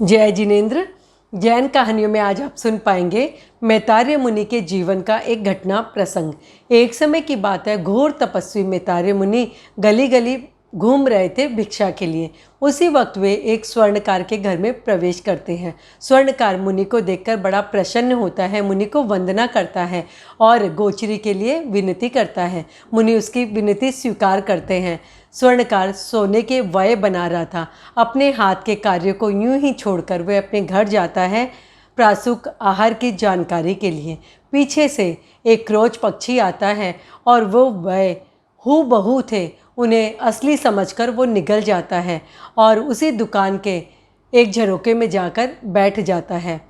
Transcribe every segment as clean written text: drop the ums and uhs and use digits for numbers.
जय जिनेंद्र। जैन कहानियों में आज आप सुन पाएंगे मैतार्य मुनि के जीवन का एक घटना प्रसंग। एक समय की बात है, घोर तपस्वी मैतार्य मुनि गली गली घूम रहे थे भिक्षा के लिए। उसी वक्त वे एक स्वर्णकार के घर में प्रवेश करते हैं। स्वर्णकार मुनि को देखकर बड़ा प्रसन्न होता है, मुनि को वंदना करता है और गोचरी के लिए विनती करता है। मुनि उसकी विनती स्वीकार करते हैं। स्वर्णकार सोने के वय बना रहा था। अपने हाथ के कार्य को यूं ही छोड़कर वह अपने घर जाता है प्रासूक आहार की जानकारी के लिए। पीछे से एक क्रोच पक्षी आता है और वो वह हूबहू थे। उन्हें असली समझकर वो निगल जाता है और उसी दुकान के एक झरोके में जाकर बैठ जाता है।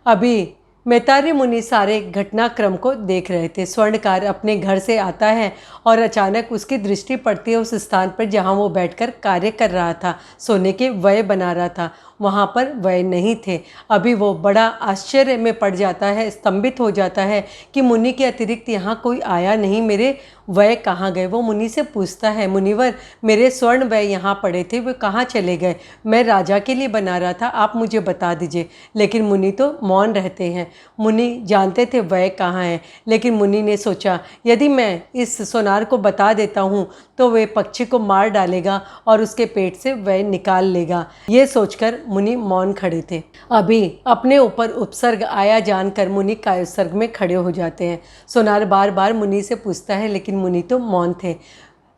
अभी मैतार्य मुनि सारे घटनाक्रम को देख रहे थे। स्वर्णकार अपने घर से आता है और अचानक उसकी दृष्टि पड़ती है उस स्थान पर जहाँ वो बैठकर कार्य कर रहा था, सोने के वय बना रहा था। वहाँ पर वय नहीं थे। अभी वो बड़ा आश्चर्य में पड़ जाता है, स्तंभित हो जाता है कि मुनि के अतिरिक्त यहाँ कोई आया नहीं, मेरे वय कहाँ गए। वो मुनि से पूछता है, मुनिवर मेरे स्वर्ण वय यहाँ पड़े थे, वे कहाँ चले गए? मैं राजा के लिए बना रहा था, आप मुझे बता दीजिए। लेकिन मुनि तो मौन रहते हैं। मुनि जानते थे वय कहाँ है, लेकिन मुनि ने सोचा यदि मैं इस सोनार को बता देता हूँ तो वे पक्षी को मार डालेगा और उसके पेट से वय निकाल लेगा। ये सोचकर मुनि मौन खड़े थे। अभी अपने ऊपर उपसर्ग आया जानकर मुनि कायोत्सर्ग में खड़े हो जाते हैं। सोनार बार बार मुनि से पूछता है, लेकिन मुनि तो मौन थे।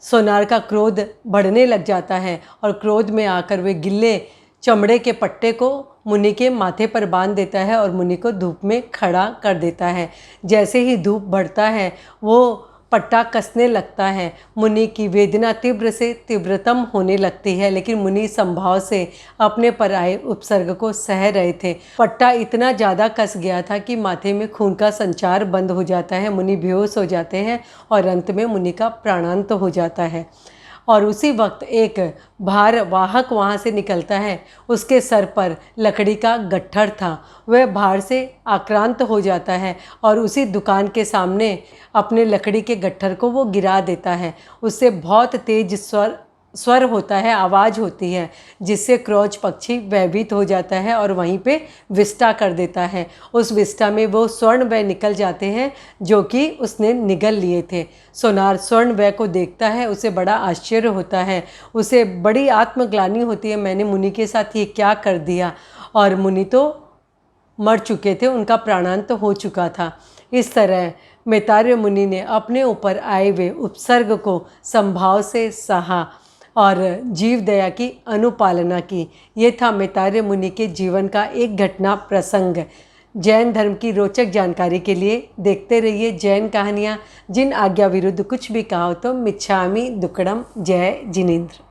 सोनार का क्रोध बढ़ने लग जाता है और क्रोध में आकर वे गिल्ले चमड़े के पट्टे को मुनि के माथे पर बांध देता है और मुनि को धूप में खड़ा कर देता है। जैसे ही धूप बढ़ता है वो पट्टा कसने लगता है। मुनि की वेदना तीव्र से तीव्रतम होने लगती है, लेकिन मुनि संभाव से अपने पर आए उपसर्ग को सह रहे थे। पट्टा इतना ज़्यादा कस गया था कि माथे में खून का संचार बंद हो जाता है। मुनि बेहोश हो जाते हैं और अंत में मुनि का प्राणांत हो जाता है। और उसी वक्त एक भार वाहक वहाँ से निकलता है। उसके सर पर लकड़ी का गट्ठर था। वह भार से आक्रांत हो जाता है और उसी दुकान के सामने अपने लकड़ी के गट्ठर को वो गिरा देता है। उससे बहुत तेज स्वर होता है, आवाज़ होती है, जिससे क्रोच पक्षी भयभीत हो जाता है और वहीं पे विष्टा कर देता है। उस विष्टा में वो स्वर्ण वय निकल जाते हैं जो कि उसने निगल लिए थे। सोनार स्वर्ण वय को देखता है, उसे बड़ा आश्चर्य होता है, उसे बड़ी आत्मग्लानि होती है, मैंने मुनि के साथ ये क्या कर दिया। और मुनि तो मर चुके थे, उनका प्राणांत हो चुका था। इस तरह मैतार्य मुनि ने अपने ऊपर आए हुए उपसर्ग को संभाव से सहा और जीव दया की अनुपालना की। ये था मैतार्य मुनि के जीवन का एक घटना प्रसंग। जैन धर्म की रोचक जानकारी के लिए देखते रहिए जैन कहानियाँ। जिन आज्ञा विरुद्ध कुछ भी कहा हो तो मिच्छामि दुक्कडम। जय जिनेंद्र।